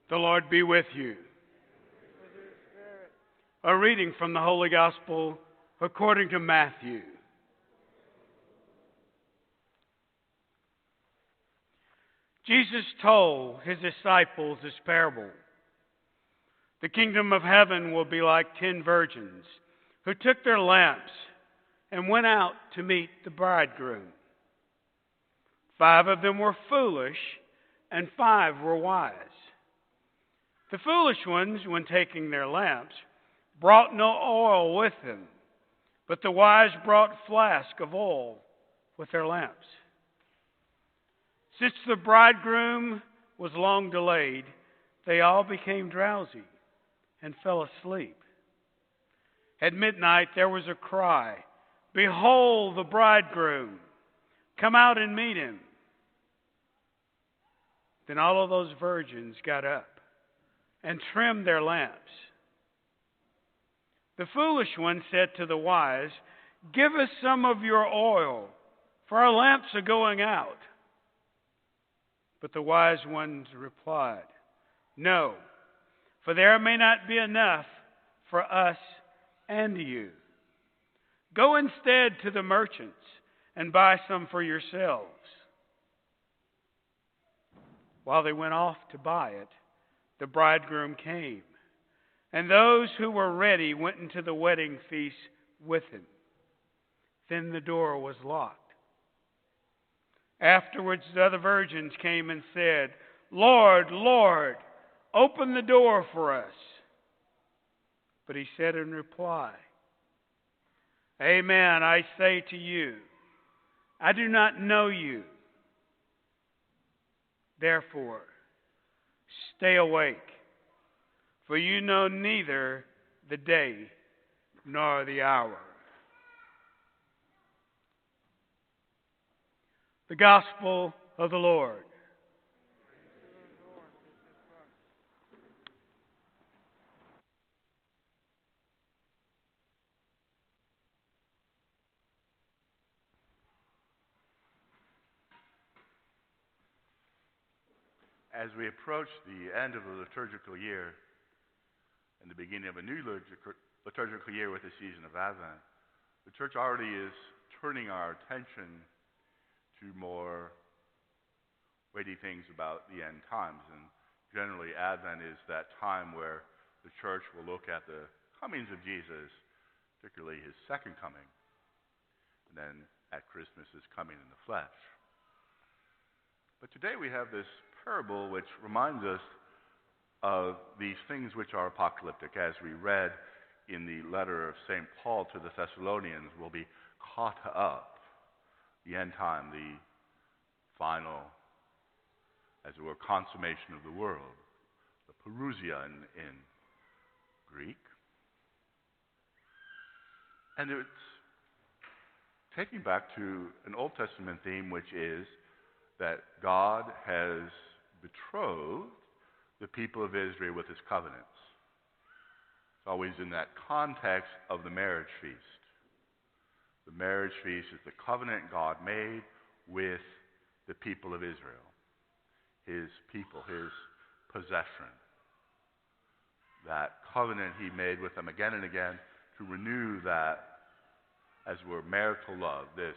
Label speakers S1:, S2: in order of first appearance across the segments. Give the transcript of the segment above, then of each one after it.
S1: The Lord be with you. A reading from the Holy Gospel according to Matthew. Jesus told his disciples this parable. The kingdom of heaven will be like 10 virgins who took their lamps and went out to meet the bridegroom. 5 of them were foolish and 5 were wise. The foolish ones, when taking their lamps, brought no oil with them, but the wise brought flasks of oil with their lamps. Since the bridegroom was long delayed, they all became drowsy and fell asleep. At midnight there was a cry, "Behold the bridegroom! Come out and meet him." Then all of those virgins got up and trimmed their lamps. The foolish one said to the wise, "Give us some of your oil, for our lamps are going out." But the wise ones replied, "No, for there may not be enough for us and you. Go instead to the merchants and buy some for yourselves." While they went off to buy it, the bridegroom came, and those who were ready went into the wedding feast with him. Then the door was locked. Afterwards the other virgins came and said, "Lord, Lord, open the door for us." But he said in reply, "Amen, I say to you, I do not know you. Therefore, stay awake, for you know neither the day nor the hour." The Gospel of the Lord.
S2: As we approach the end of the liturgical year and the beginning of a new liturgical year with the season of Advent, the Church already is turning our attention to more weighty things about the end times. And generally, Advent is that time where the Church will look at the comings of Jesus, particularly his second coming, and then at Christmas, his coming in the flesh. But today we have this parable which reminds us of these things which are apocalyptic. As we read in the letter of St. Paul to the Thessalonians, will be caught up. The end time, the final, as it were, consummation of the world, the parousia in Greek. And it's taking back to an Old Testament theme, which is that God has betrothed the people of Israel with his covenants. It's always in that context of the marriage feast. The marriage feast is the covenant God made with the people of Israel, his people, his possession. That covenant he made with them again and again to renew that, as it were, marital love, this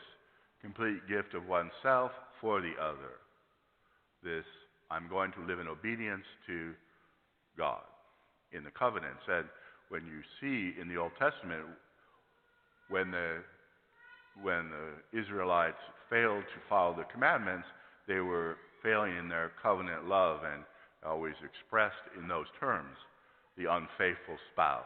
S2: complete gift of oneself for the other. This, I'm going to live in obedience to God in the covenants. And when you see in the Old Testament, when the Israelites failed to follow the commandments, they were failing in their covenant love, and always expressed in those terms, the unfaithful spouse.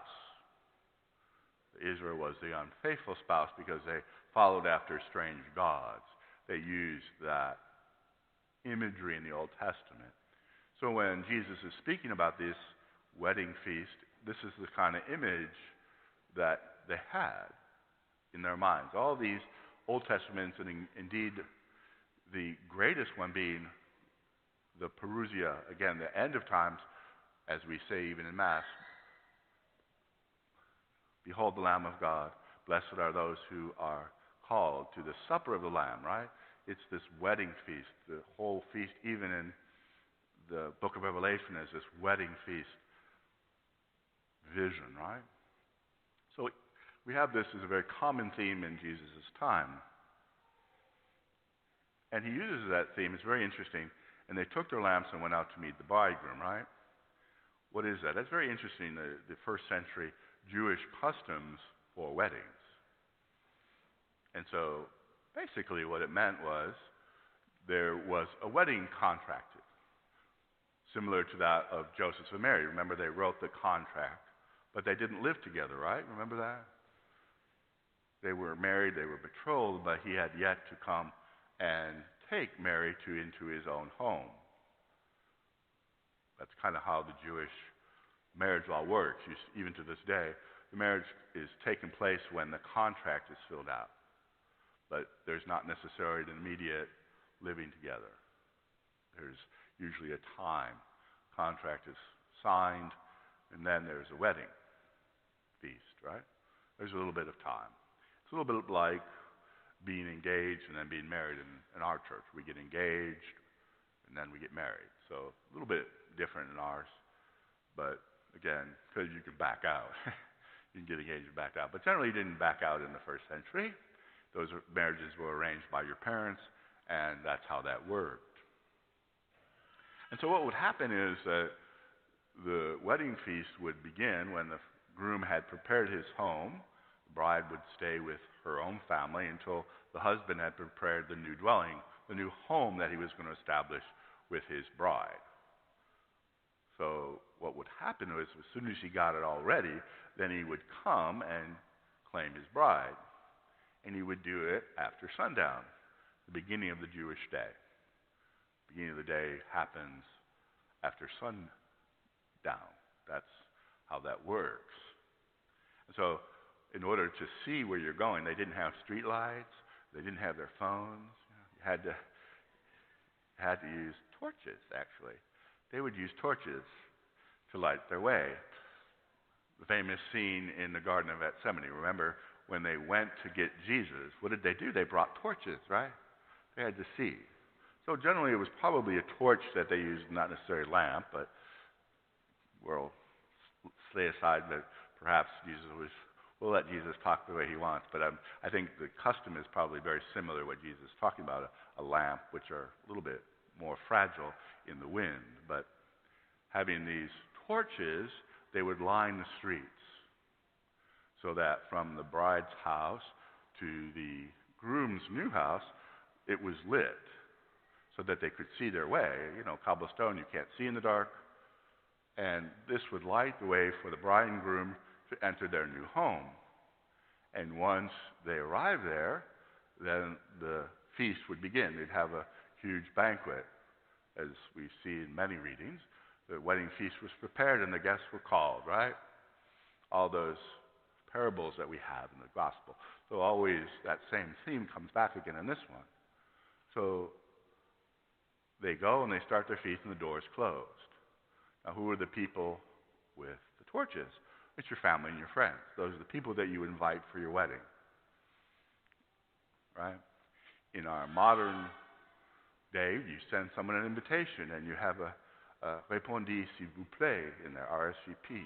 S2: Israel was the unfaithful spouse because they followed after strange gods. They used that imagery in the Old Testament. So when Jesus is speaking about this wedding feast, this is the kind of image that they had in their minds. All these Old Testaments, and indeed the greatest one being the parousia, again, the end of times, as we say even in Mass, "Behold the Lamb of God, blessed are those who are called to the supper of the Lamb," right? It's this wedding feast, the whole feast, even in the book of Revelation as this wedding feast vision, right? So we have this as a very common theme in Jesus' time. And he uses that theme. It's very interesting. And they took their lamps and went out to meet the bridegroom, right? What is that? That's very interesting, the first century Jewish customs for weddings. And so basically what it meant was there was a wedding contracted, similar to that of Joseph and Mary. Remember, they wrote the contract, but they didn't live together, right? Remember that? They were married, they were betrothed, but he had yet to come and take Mary into his own home. That's kind of how the Jewish marriage law works. Even to this day, the marriage is taking place when the contract is filled out. But there's not necessarily an immediate living together. There's usually a time. Contract is signed, and then there's a wedding feast, right? There's a little bit of time. It's a little bit like being engaged and then being married in our church. We get engaged, and then we get married. So a little bit different in ours. But again, because you can back out. You can get engaged and back out. But generally you didn't back out in the first century. Those marriages were arranged by your parents, and that's how that worked. And so what would happen is that the wedding feast would begin when the groom had prepared his home. The bride would stay with her own family until the husband had prepared the new dwelling, the new home that he was going to establish with his bride. So what would happen was, as soon as he got it all ready, then he would come and claim his bride. And he would do it after sundown, the beginning of the Jewish day. The beginning of the day happens after sundown. That's how that works. And so in order to see where you're going, they didn't have street lights. They didn't have their phones. You had to use torches, actually. They would use torches to light their way. The famous scene in the Garden of Gethsemane, remember when they went to get Jesus, what did they do? They brought torches, right? They had to see. So generally it was probably a torch that they used, not necessarily a lamp, but we'll lay aside that perhaps we'll let Jesus talk the way he wants, but I think the custom is probably very similar to what Jesus is talking about, a lamp, which are a little bit more fragile in the wind. But having these torches, they would line the streets so that from the bride's house to the groom's new house, it was lit so that they could see their way. You know, cobblestone, you can't see in the dark. And this would light the way for the bride and groom to enter their new home. And once they arrived there, then the feast would begin. They'd have a huge banquet. As we see in many readings, the wedding feast was prepared and the guests were called, right? All those parables that we have in the gospel. So always that same theme comes back again in this one. So they go and they start their feast and the doors closed. Now who are the people with the torches? It's your family and your friends. Those are the people that you invite for your wedding. Right? In our modern day, you send someone an invitation and you have a répondez s'il vous plaît in there, RSVP.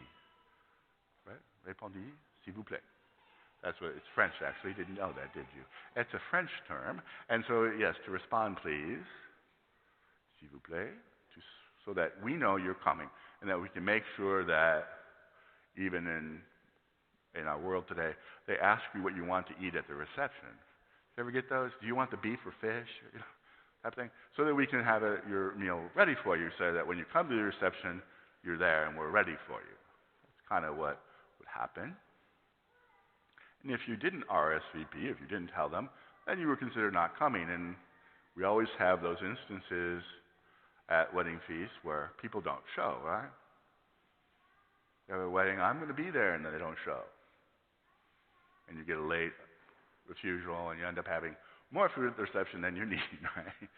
S2: Right? Répondez s'il vous plaît. That's what it's French, actually. You didn't know that, did you? It's a French term. And so, yes, to respond, please, s'il vous plaît, so that we know you're coming and that we can make sure that even in our world today, they ask you what you want to eat at the reception. You ever get those? Do you want the beef or fish? You know, type thing. So that we can have your meal ready for you so that when you come to the reception, you're there and we're ready for you. That's kind of what would happen. And if you didn't RSVP, if you didn't tell them, then you were considered not coming. And we always have those instances at wedding feasts where people don't show, right? You have a wedding, I'm going to be there, and then they don't show. And you get a late refusal, and you end up having more food at the reception than you need, right?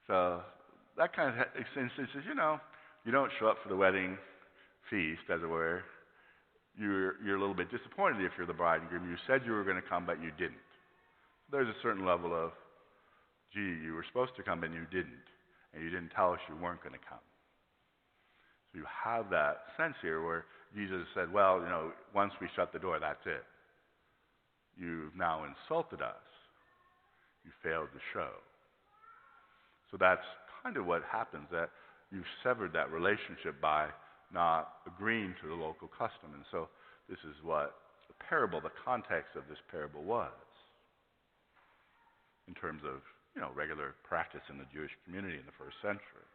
S2: So that kind of instances, you don't show up for the wedding feast, as it were. You're a little bit disappointed if you're the bride and groom. You said you were going to come, but you didn't. There's a certain level of, gee, you were supposed to come and you didn't. And you didn't tell us you weren't going to come. So you have that sense here where Jesus said, well, once we shut the door, that's it. You've now insulted us. You failed to show. So that's kind of what happens, that you've severed that relationship by not agreeing to the local custom. And so this is what the context of this parable was in terms of, regular practice in the Jewish community in the first century.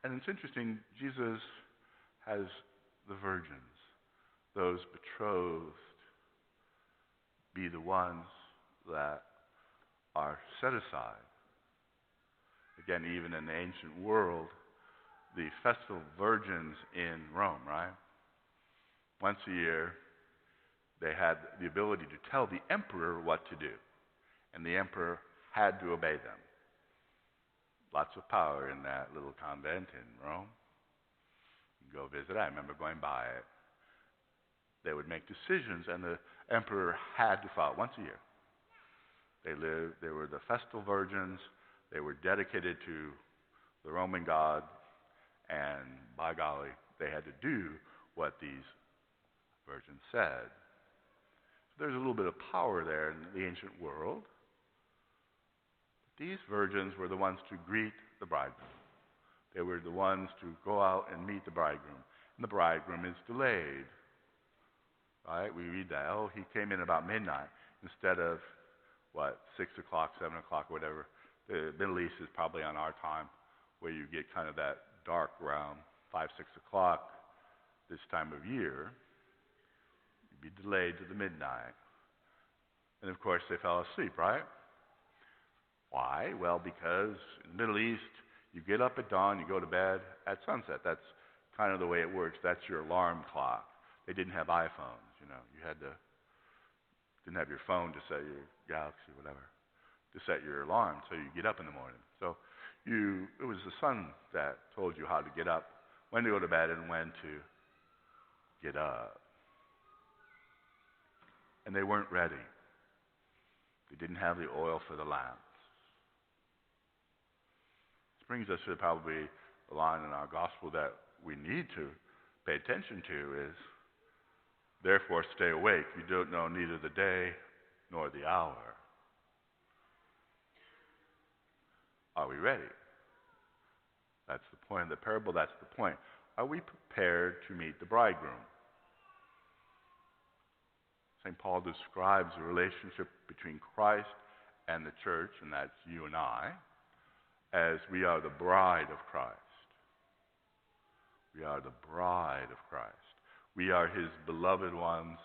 S2: And it's interesting, Jesus has the virgins, those betrothed, be the ones that are set aside. Again, even in the ancient world, the festal virgins in Rome, right? Once a year, they had the ability to tell the emperor what to do, and the emperor had to obey them. Lots of power in that little convent in Rome. You can go visit. I remember going by it. They would make decisions, and the emperor had to follow once a year. They were the festal virgins. They were dedicated to the Roman god, and by golly, they had to do what these virgins said. So there's a little bit of power there in the ancient world. These virgins were the ones to greet the bridegroom. They were the ones to go out and meet the bridegroom. And the bridegroom is delayed. Right? We read that. Oh, he came in about midnight instead of, 6 o'clock, 7 o'clock, whatever. The Middle East is probably on our time where you get kind of that dark around 5, 6 o'clock this time of year. You'd be delayed to the midnight. And of course, they fell asleep, right? Why? Well, because in the Middle East, you get up at dawn, you go to bed at sunset. That's kind of the way it works. That's your alarm clock. They didn't have iPhones, You didn't have your phone to set your Galaxy, whatever, to set your alarm so you get up in the morning. So it was the sun that told you how to get up, when to go to bed, and when to get up. And they weren't ready. They didn't have the oil for the lamps. Brings us to probably a line in our gospel that we need to pay attention to is, therefore stay awake. You don't know neither the day nor the hour. Are we ready? That's the point of the parable. That's the point. Are we prepared to meet the bridegroom? St. Paul describes the relationship between Christ and the church, and that's you and I, as we are the bride of Christ. We are the bride of Christ. We are his beloved ones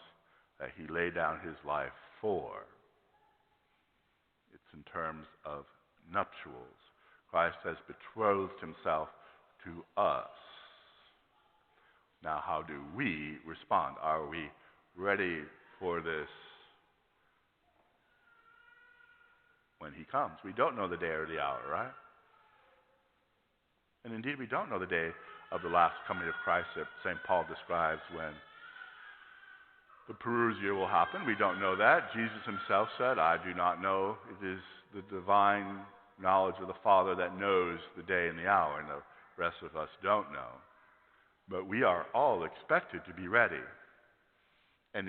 S2: that he laid down his life for. It's in terms of nuptials. Christ has betrothed himself to us. Now, how do we respond? Are we ready for this when he comes? We don't know the day or the hour, right? And indeed, we don't know the day of the last coming of Christ that St. Paul describes when the parousia will happen. We don't know that. Jesus himself said, I do not know. It is the divine knowledge of the Father that knows the day and the hour, and the rest of us don't know. But we are all expected to be ready. And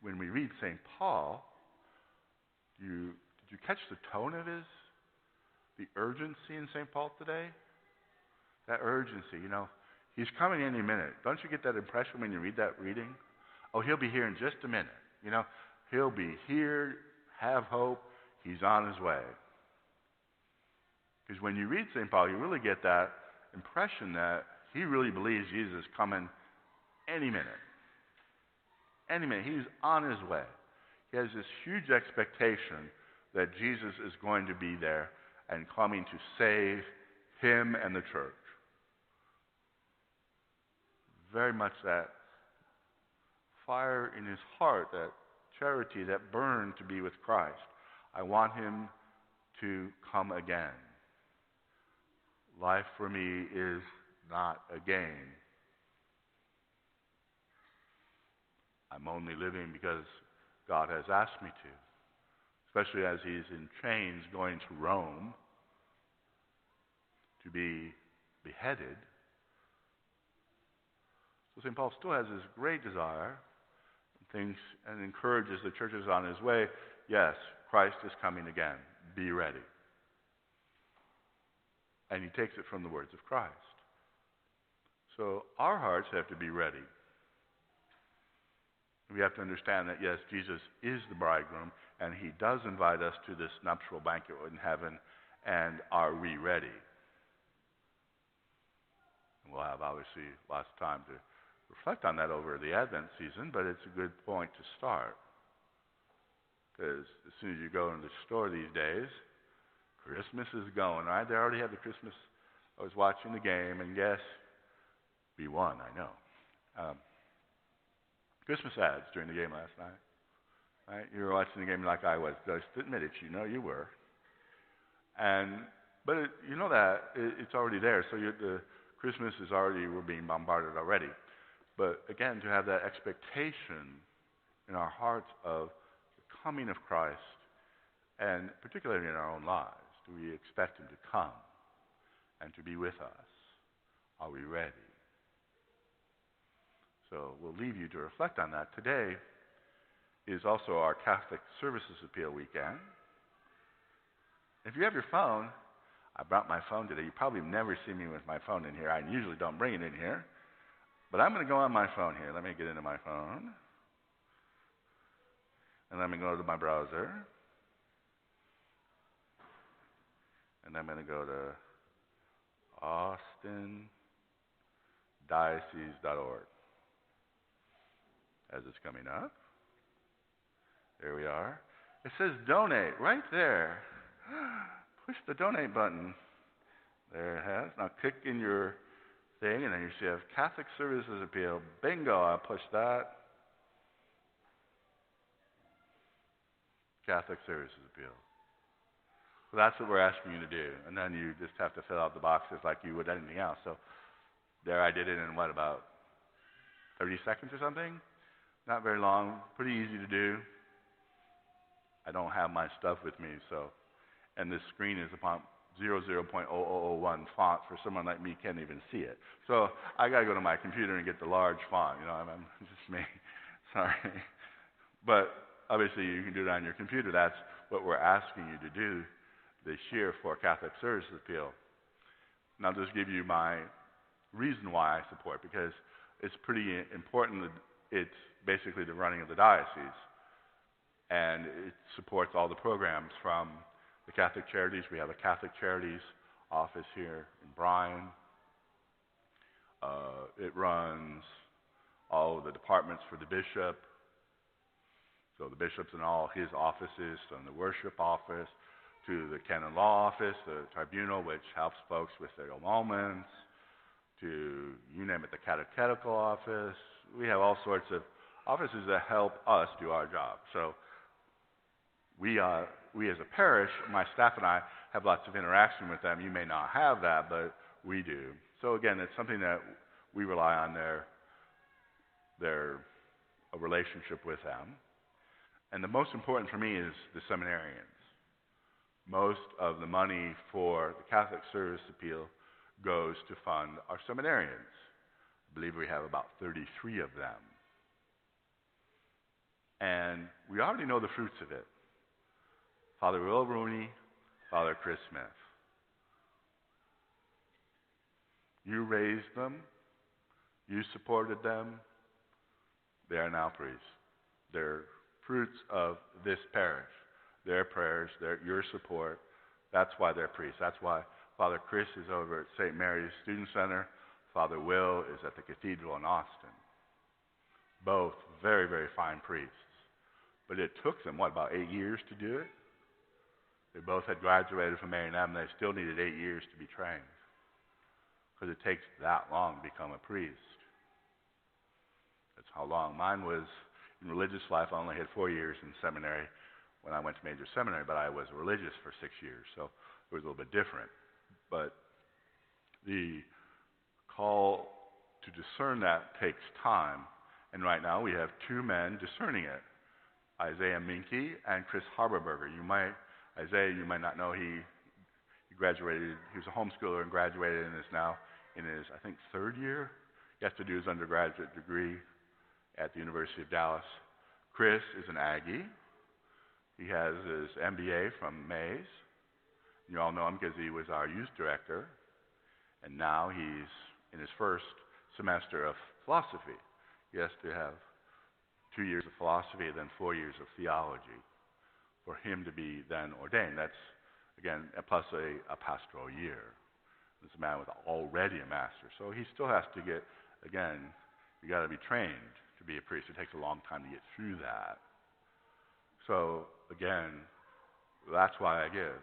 S2: when we read St. Paul, did you catch the tone of the urgency in St. Paul today? That urgency, he's coming any minute. Don't you get that impression when you read that reading? Oh, he'll be here in just a minute. He'll be here, have hope, he's on his way. Because when you read St. Paul, you really get that impression that he really believes Jesus is coming any minute. Any minute. He's on his way. He has this huge expectation that Jesus is going to be there and coming to save him and the church. Very much that fire in his heart, that charity that burned to be with Christ. I want him to come again. Life for me is not a game. I'm only living because God has asked me to, especially as he's in chains going to Rome to be beheaded. So St. Paul still has this great desire and encourages the churches on his way. Yes, Christ is coming again. Be ready. And he takes it from the words of Christ. So our hearts have to be ready. We have to understand that, yes, Jesus is the bridegroom, and he does invite us to this nuptial banquet in heaven, and are we ready? And we'll have, obviously, lots of time to reflect on that over the Advent season, but it's a good point to start. Because as soon as you go into the store these days, Christmas is going, right? They already have the Christmas. I was watching the game, and yes, we won, I know. Christmas ads during the game last night. Right? You were watching the game like I was. Just admit it, you know you were. But you know that it's already there. So the Christmas is already, we're being bombarded already. But again, to have that expectation in our hearts of the coming of Christ, and particularly in our own lives, do we expect him to come and to be with us? Are we ready? So we'll leave you to reflect on that. Today is also our Catholic Services Appeal weekend. If you have your phone, I brought my phone today. You probably never see me with my phone in here. I usually don't bring it in here. But I'm going to go on my phone here. Let me get into my phone. And let me go to my browser. And I'm going to go to austindiocese.org. As it's coming up. There we are. It says donate right there. Push the donate button. There it has. Now click in your thing, and then you see a Catholic Services Appeal. Bingo, I'll push that. Catholic Services Appeal. So that's what we're asking you to do. And then you just have to fill out the boxes like you would anything else. So there I did it in about 30 seconds or something? Not very long. Pretty easy to do. I don't have my stuff with me, so. And this screen is upon 00.0001 font. For someone like me, can't even see it. So I got to go to my computer and get the large font. You know, I'm just me. Sorry. But obviously, you can do it on your computer. That's what we're asking you to do this year for Catholic Services Appeal. And I'll just give you my reason why I support, because it's pretty important that it's basically the running of the diocese. And it supports all the programs from the Catholic Charities. We have a Catholic Charities office here in Bryan. It runs all of the departments for the bishop. So the bishop's in all his offices, from the worship office to the canon law office, the tribunal, which helps folks with their annulments, to, you name it, the catechetical office. We have all sorts of offices that help us do our job. So we as a parish, my staff and I, have lots of interaction with them. You may not have that, but we do. So again, it's something that we rely on a relationship with them. And the most important for me is the seminarians. Most of the money for the Catholic Service Appeal goes to fund our seminarians. I believe we have about 33 of them. And we already know the fruits of it. Father Will Rooney, Father Chris Smith. You raised them. You supported them. They are now priests. They're fruits of this parish. Their prayers, your support. That's why they're priests. That's why Father Chris is over at St. Mary's Student Center. Father Will is at the Cathedral in Austin. Both very, very fine priests. But it took them, about 8 years to do it? They both had graduated from A&M, and they still needed 8 years to be trained. Because it takes that long to become a priest. That's how long. Mine was, in religious life, I only had 4 years in seminary when I went to major seminary, but I was religious for 6 years, so it was a little bit different. But the call to discern that takes time, and right now we have two men discerning it, Isaiah Minke and Chris Harberberger. Isaiah, you might not know, he graduated, he was a homeschooler and graduated and is now in his, I think, third year. He has to do his undergraduate degree at the University of Dallas. Chris is an Aggie. He has his MBA from Mays. You all know him because he was our youth director. And now he's in his first semester of philosophy. He has to have 2 years of philosophy and then 4 years of theology for him to be then ordained. That's, again, plus a pastoral year. This is a man with already a master. So he still has to get, again, you got to be trained to be a priest. It takes a long time to get through that. So, again, that's why I give.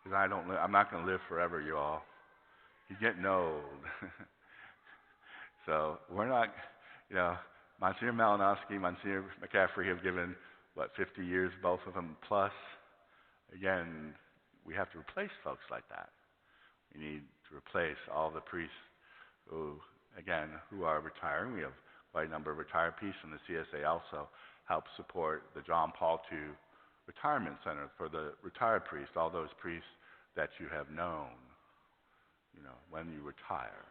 S2: Because I'm not going to live forever, you all. He's getting old. So we're not, Monsignor Malinowski, Monsignor McCaffrey have given, 50 years, both of them plus. Again, we have to replace folks like that. We need to replace all the priests who are retiring. We have quite a number of retired priests, and the CSA also helps support the John Paul II Retirement Center for the retired priests, all those priests that you have known, when you retire.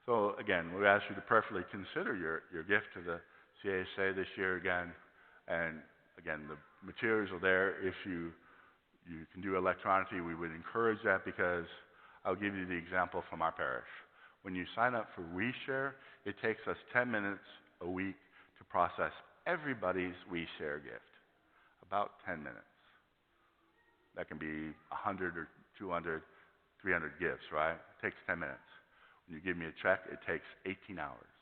S2: So again, we ask you to prayerfully consider your gift to the CSA this year again. And again, the materials are there. If you can do electronically, we would encourage that, because I'll give you the example from our parish. When you sign up for WeShare, it takes us 10 minutes a week to process everybody's WeShare gift. About 10 minutes. That can be 100 or 200, 300 gifts, right? It takes 10 minutes. When you give me a check, it takes 18 hours.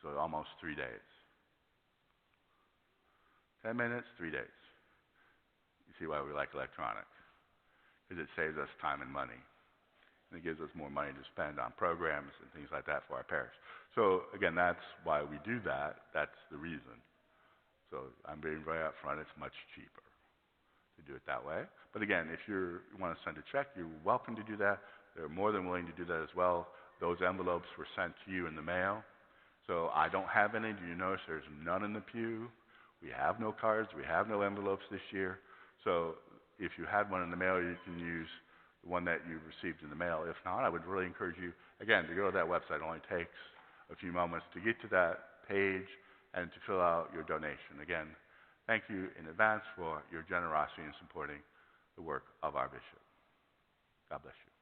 S2: So almost 3 days. 10 minutes, 3 days. You see why we like electronic. Because it saves us time and money. And it gives us more money to spend on programs and things like that for our parish. So again, that's why we do that. That's the reason. So I'm being very upfront. It's much cheaper to do it that way. But again, if you want to send a check, you're welcome to do that. They're more than willing to do that as well. Those envelopes were sent to you in the mail. So I don't have any. Do you notice there's none in the pew? We have no cards. We have no envelopes this year. So if you had one in the mail, you can use the one that you received in the mail. If not, I would really encourage you, again, to go to that website. It only takes a few moments to get to that page and to fill out your donation. Again, thank you in advance for your generosity in supporting the work of our bishop. God bless you.